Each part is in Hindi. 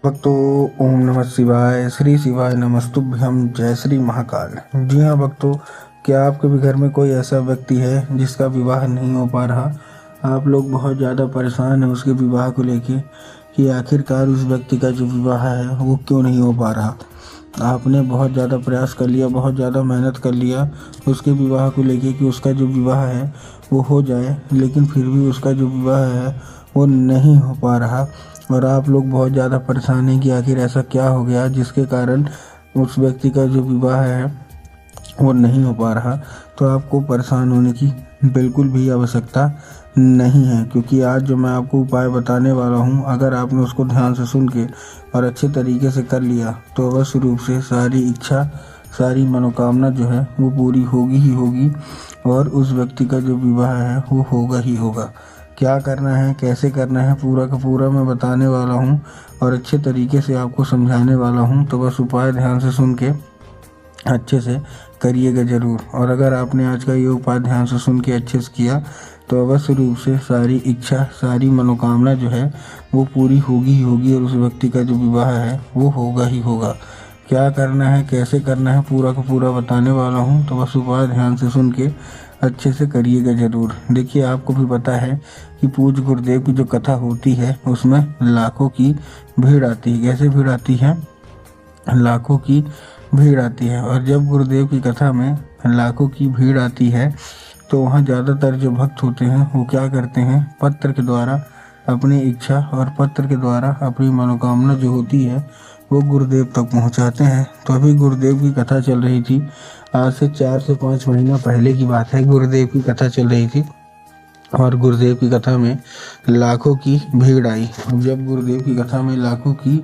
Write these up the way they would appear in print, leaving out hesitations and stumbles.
भक्तों, ओम नमः शिवाय, श्री शिवाय नमस्तुभ्यम, जय श्री महाकाल। जी हाँ भक्तों, क्या आपके भी घर में कोई ऐसा व्यक्ति है जिसका विवाह नहीं हो पा रहा? आप लोग बहुत ज़्यादा परेशान हैं उसके विवाह को लेके कि आखिरकार उस व्यक्ति का जो विवाह है वो क्यों नहीं हो पा रहा। आपने बहुत ज़्यादा प्रयास कर लिया, बहुत ज़्यादा मेहनत कर लिया उसके विवाह को लेके कि उसका जो विवाह है वो हो जाए, लेकिन फिर भी उसका जो विवाह है वो नहीं हो पा रहा। और आप लोग बहुत ज़्यादा परेशान हैं कि आखिर ऐसा क्या हो गया जिसके कारण उस व्यक्ति का जो विवाह है वो नहीं हो पा रहा। तो आपको परेशान होने की बिल्कुल भी आवश्यकता नहीं है, क्योंकि आज जो मैं आपको उपाय बताने वाला हूँ, अगर आपने उसको ध्यान से सुन के और अच्छे तरीके से कर लिया तो अवश्य रूप से सारी इच्छा, सारी मनोकामना जो है वो पूरी होगी ही होगी और उस व्यक्ति का जो विवाह है वो होगा ही होगा। क्या करना है, कैसे करना है, पूरा का पूरा मैं बताने वाला हूँ और अच्छे तरीके से आपको समझाने वाला हूँ। तो बस उपाय ध्यान से सुन के अच्छे से करिएगा ज़रूर। और अगर आपने आज का ये उपाय ध्यान से सुन के अच्छे से किया तो अवश्य रूप से सारी इच्छा, सारी मनोकामना जो है वो पूरी होगी ही होगी और उस व्यक्ति का जो विवाह है वो होगा ही होगा। क्या करना है, कैसे करना है, पूरा का पूरा बताने वाला हूँ। तो बस उपाय ध्यान से सुन के अच्छे से करिएगा ज़रूर। देखिए, आपको भी पता है कि पूज्य गुरुदेव की जो कथा होती है उसमें लाखों की भीड़ आती है। कैसे भीड़ आती है? लाखों की भीड़ आती है। और जब गुरुदेव की कथा में लाखों की भीड़ आती है तो वहाँ ज़्यादातर जो भक्त होते हैं वो क्या करते हैं, पत्र के द्वारा अपनी इच्छा और पत्र के द्वारा अपनी मनोकामना जो होती है वो गुरुदेव तक पहुँचाते हैं। तो अभी गुरुदेव की कथा चल रही थी, आज से 4 से 5 महीना पहले की बात है। गुरुदेव की कथा चल रही थी और गुरुदेव की कथा में लाखों की भीड़ आई। अब जब गुरुदेव की कथा में लाखों की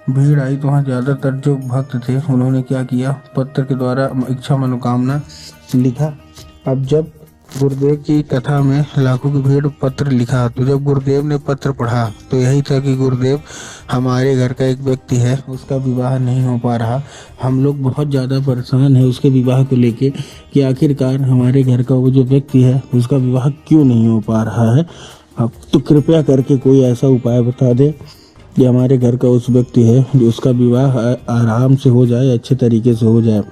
भीड़ आई तो वहाँ ज़्यादातर जो भक्त थे उन्होंने क्या किया, पत्र के द्वारा इच्छा मनोकामना लिखा। अब जब गुरुदेव की कथा में लाखों की भीड़ पत्र लिखा तो जब गुरुदेव ने पत्र पढ़ा तो यही था कि गुरुदेव, हमारे घर का एक व्यक्ति है उसका विवाह नहीं हो पा रहा, हम लोग बहुत ज़्यादा परेशान हैं उसके विवाह को लेके कि आखिरकार हमारे घर का वो जो व्यक्ति है उसका विवाह क्यों नहीं हो पा रहा है। अब तो कृपया करके कोई ऐसा उपाय बता दे कि हमारे घर का उस व्यक्ति है जो उसका विवाह आराम से हो जाए, अच्छे तरीके से हो जाए।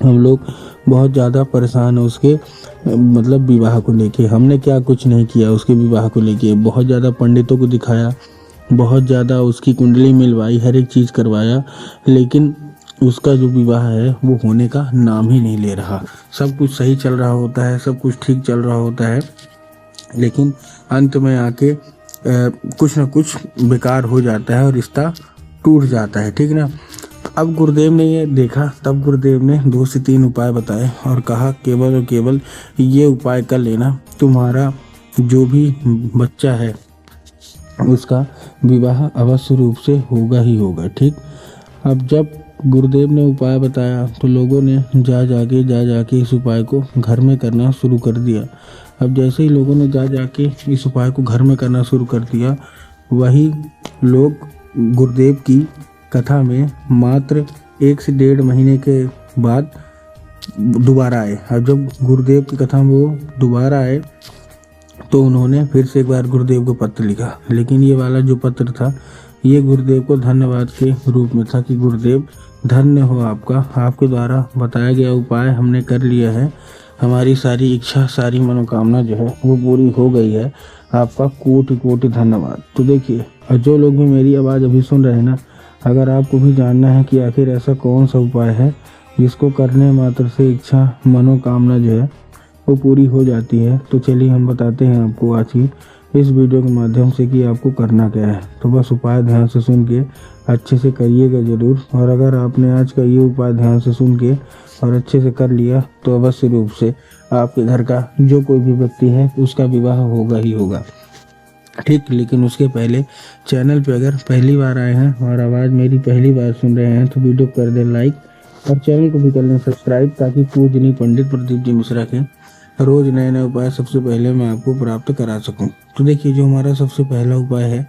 हम लोग बहुत ज़्यादा परेशान हैं उसके मतलब विवाह को लेके। हमने क्या कुछ नहीं किया उसके विवाह को लेके, बहुत ज़्यादा पंडितों को दिखाया, बहुत ज़्यादा उसकी कुंडली मिलवाई, हर एक चीज़ करवाया, लेकिन उसका जो विवाह है वो होने का नाम ही नहीं ले रहा। सब कुछ सही चल रहा होता है, सब कुछ ठीक चल रहा होता है, लेकिन अंत में आके कुछ ना कुछ बेकार हो जाता है और रिश्ता टूट जाता है, ठीक ना। अब गुरुदेव ने ये देखा, तब गुरुदेव ने 2 से 3 उपाय बताए और कहा केवल और केवल ये उपाय कर लेना, तुम्हारा जो भी बच्चा है उसका विवाह अवश्य रूप से होगा ही होगा, ठीक। अब जब गुरुदेव ने उपाय बताया तो लोगों ने जा जाके इस उपाय को घर में करना शुरू कर दिया। अब जैसे ही लोगों ने जा जाके इस उपाय को घर में करना शुरू कर दिया, वही लोग गुरुदेव की कथा में मात्र 1 से 1.5 महीने के बाद दोबारा आए। अब जब गुरुदेव की कथा में वो दोबारा आए तो उन्होंने फिर से एक बार गुरुदेव को पत्र लिखा, लेकिन ये वाला जो पत्र था ये गुरुदेव को धन्यवाद के रूप में था कि गुरुदेव धन्य हो आपका, आपके द्वारा बताया गया उपाय हमने कर लिया है, हमारी सारी इच्छा, सारी मनोकामना जो है वो पूरी हो गई है, आपका कोटि कोटि धन्यवाद। तो देखिए, और जो लोग भी मेरी आवाज़ अभी सुन रहे हैं ना, अगर आपको भी जानना है कि आखिर ऐसा कौन सा उपाय है जिसको करने मात्र से इच्छा मनोकामना जो है वो पूरी हो जाती है, तो चलिए हम बताते हैं आपको आज की इस वीडियो के माध्यम से कि आपको करना क्या है। तो बस उपाय ध्यान से सुन के अच्छे से करिएगा ज़रूर। और अगर आपने आज का ये उपाय ध्यान से सुन के और अच्छे से कर लिया तो अवश्य रूप से आपके घर का जो कोई भी व्यक्ति है उसका विवाह होगा ही होगा, ठीक। लेकिन उसके पहले चैनल पे अगर पहली बार आए हैं और आवाज़ मेरी पहली बार सुन रहे हैं तो वीडियो कर दें लाइक और चैनल को भी कर लें सब्सक्राइब, ताकि पूजनीय पंडित प्रदीप जी मिश्रा के रोज़ नए नए उपाय सबसे पहले मैं आपको प्राप्त करा सकूं। तो देखिए, जो हमारा सबसे पहला उपाय है,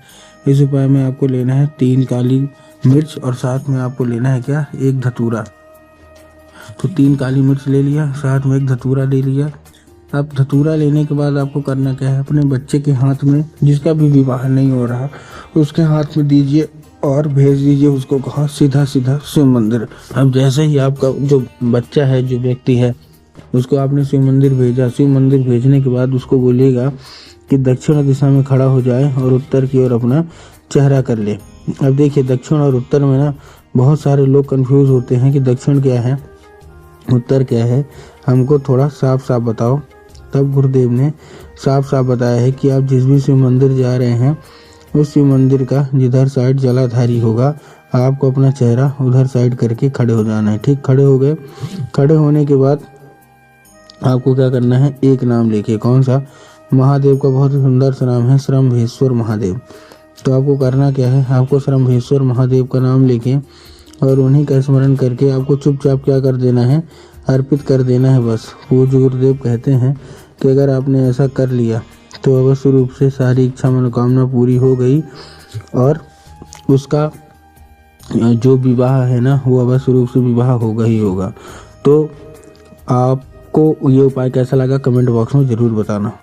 इस उपाय में आपको लेना है 3 काली मिर्च और साथ में आपको लेना है क्या, 1 धतूरा। तो 3 काली मिर्च ले लिया, साथ में 1 धतूरा ले लिया। अब धतूरा लेने के बाद आपको करना क्या है, अपने बच्चे के हाथ में, जिसका भी विवाह नहीं हो रहा उसके हाथ में दीजिए और भेज दीजिए उसको कहा सीधा सीधा शिव मंदिर। अब जैसे ही आपका जो बच्चा है, जो व्यक्ति है, उसको आपने शिव मंदिर भेजा, शिव मंदिर भेजने के बाद उसको बोलिएगा कि दक्षिण दिशा में खड़ा हो जाए और उत्तर की ओर अपना चेहरा कर ले। अब देखिए दक्षिण और उत्तर में ना बहुत सारे लोग कंफ्यूज होते हैं कि दक्षिण क्या है, उत्तर क्या है, हमको थोड़ा साफ साफ बताओ। तब गुरुदेव ने साफ साफ बताया है कि आप जिस भी शिव मंदिर जा रहे हैं उस शिव मंदिर का जिधर साइड जलाधारी होगा आपको अपना चेहरा उधर साइड करके खड़े हो जाना है। ठीक, खड़े हो गए। खड़े होने के बाद आपको क्या करना है, एक नाम लेके, कौन सा, महादेव का बहुत ही सुंदर सा नाम है श्रम्भेश्वर महादेव। तो आपको करना क्या है, आपको श्रम्भेश्वर महादेव का नाम लेके और उन्हीं का स्मरण करके आपको चुपचाप क्या कर देना है, अर्पित कर देना है बस। पूज्य गुरुदेव कहते हैं कि अगर आपने ऐसा कर लिया तो अवश्य रूप से सारी इच्छा मनोकामना पूरी हो गई और उसका जो विवाह है ना वो अवश्य रूप से विवाह होगा ही होगा। तो आपको ये उपाय कैसा लगा कमेंट बॉक्स में ज़रूर बताना।